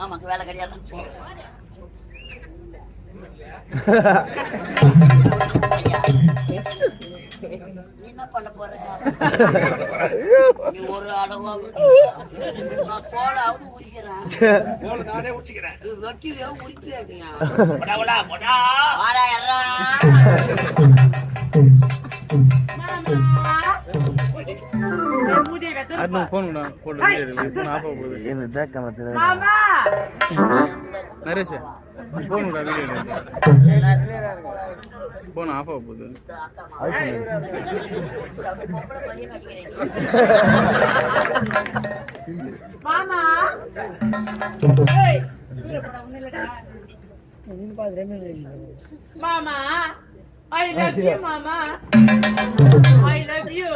ஆமாக்கு வேலை கிடையாது. என்ன பண்ண போற? நீ ஒரு அடவாவது தோலாவது உரிக்கிறேன். நானே உரிக்கிறேன். வெட்டியா உரிப்பியா? நரேஷ் போன் போன் ஆஃப் ஆக போகுது. மாமா மாமா I love you mama I love you